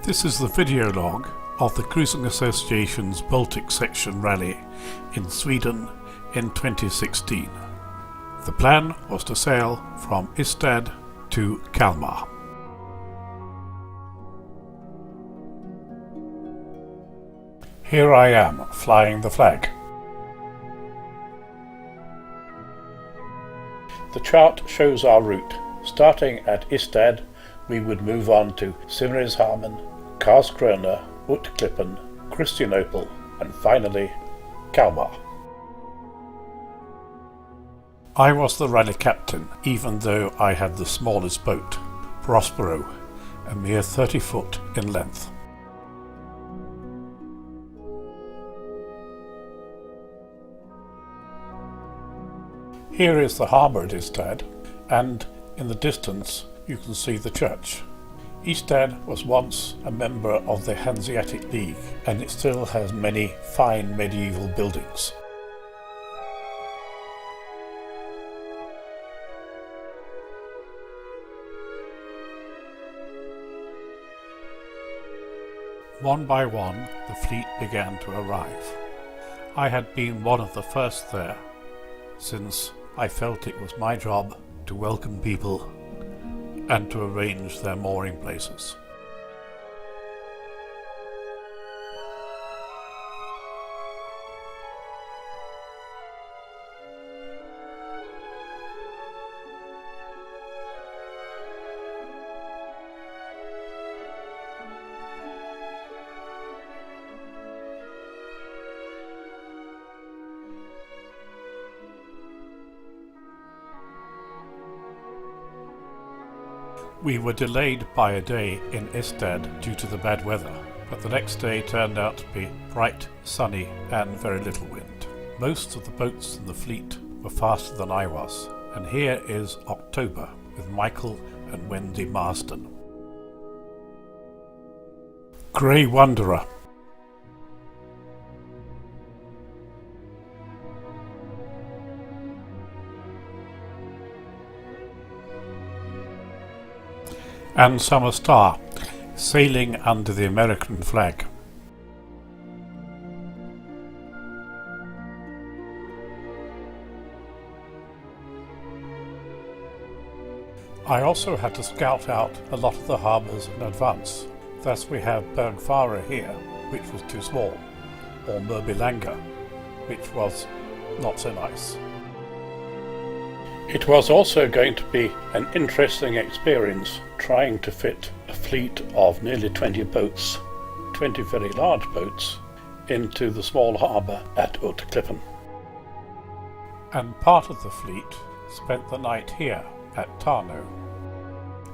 This is the video log of the Cruising Association's Baltic Section Rally in Sweden in 2016. The plan was to sail from Ystad to Kalmar. Here I am flying the flag. The chart shows our route. Starting at Ystad, we would move on to Simrishamn, Karlskrona, Utklippen, Kristianopel, and finally Kalmar. I was the rally captain, even though I had the smallest boat, Prospero, a mere 30 foot in length. Here is the harbour at Ystad, and in the distance you can see the church. Ystad was once a member of the Hanseatic League, and it still has many fine medieval buildings. One by one, the fleet began to arrive. I had been one of the first there, since I felt it was my job to welcome people and to arrange their mooring places. We were delayed by a day in Ystad due to the bad weather, but the next day turned out to be bright, sunny and very little wind. Most of the boats in the fleet were faster than I was, and here is October with Michael and Wendy Marsden. Grey Wanderer. And Summer Star, sailing under the American flag. I also had to scout out a lot of the harbours in advance. Thus we have Bergfara here, which was too small, or Mörbylånga, which was not so nice. It was also going to be an interesting experience trying to fit a fleet of nearly 20 boats, 20 very large boats, into the small harbour at Utklippen. And part of the fleet spent the night here at Tarnow.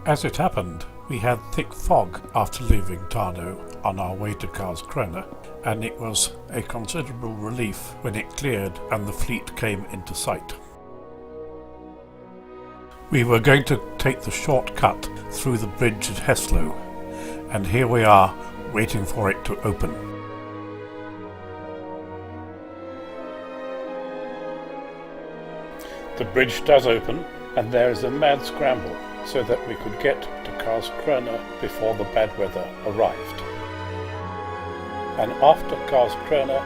As it happened, we had thick fog after leaving Tarnow on our way to Karlskrona, and it was a considerable relief when it cleared and the fleet came into sight. We were going to take the shortcut through the bridge at Heslo, and here we are waiting for it to open. The bridge does open, and there is a mad scramble so that we could get to Karlskrona before the bad weather arrived. And after Karlskrona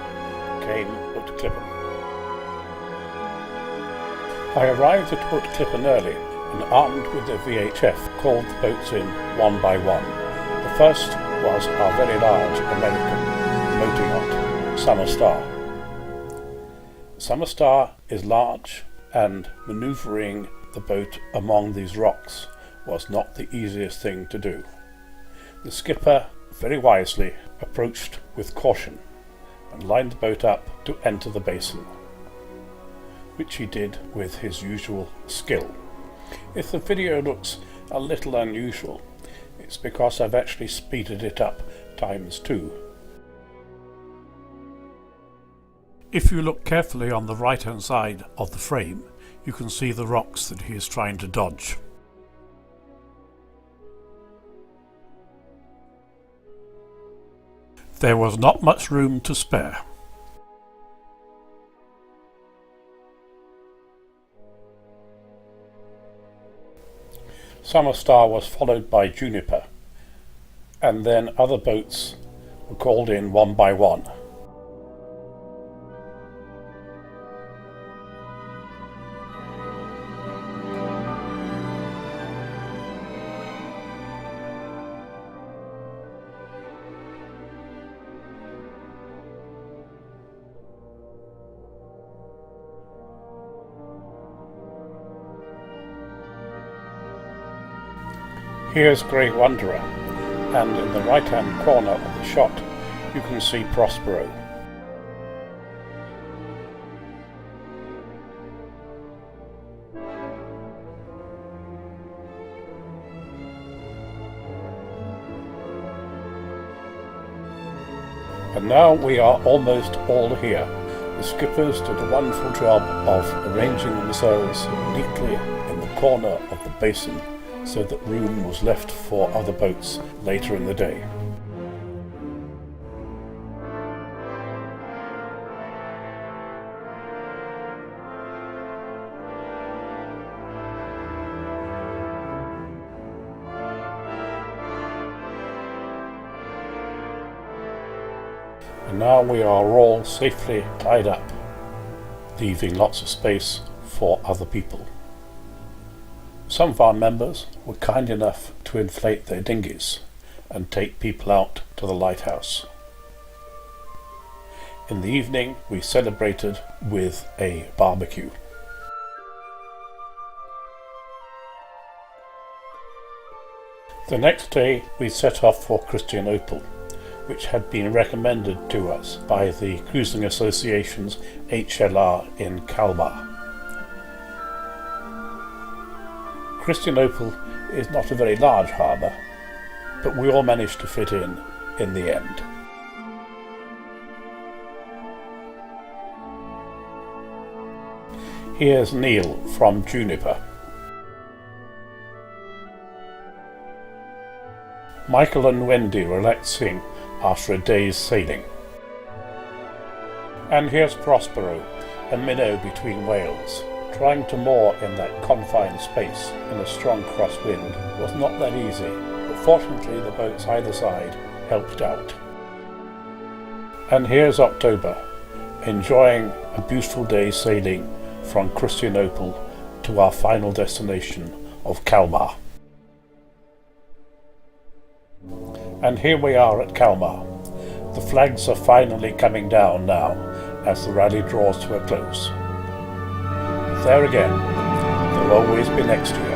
came Utklippen. I arrived at Utklippen early, and armed with a VHF called the boats in one by one. The first was our very large American motor yacht, Summer Star. Summer Star is large, and manoeuvring the boat among these rocks was not the easiest thing to do. The skipper very wisely approached with caution and lined the boat up to enter the basin, which he did with his usual skill. If the video looks a little unusual, it's because I've actually speeded it up ×2. If you look carefully on the right hand side of the frame, you can see the rocks that he is trying to dodge. There was not much room to spare. Summer Star was followed by Juniper, and then other boats were called in one by one. Here's Grey Wanderer, and in the right-hand corner of the shot you can see Prospero. And now we are almost all here. The skippers did a wonderful job of arranging themselves neatly in the corner of the basin, so that room was left for other boats later in the day. And now we are all safely tied up, leaving lots of space for other people. Some of our members were kind enough to inflate their dinghies and take people out to the lighthouse. In the evening we celebrated with a barbecue. The next day we set off for Christianople, which had been recommended to us by the Cruising Association's HLR in Kalmar. Christianople is not a very large harbour, but we all managed to fit in the end. Here's Neil from Juniper. Michael and Wendy relaxing after a day's sailing. And here's Prospero, a minnow between whales. Trying to moor in that confined space in a strong crosswind was not that easy, but fortunately the boats either side helped out. And here's October, enjoying a beautiful day sailing from Christianople to our final destination of Kalmar. And here we are at Kalmar. The flags are finally coming down now as the rally draws to a close. There again, they'll always be next year.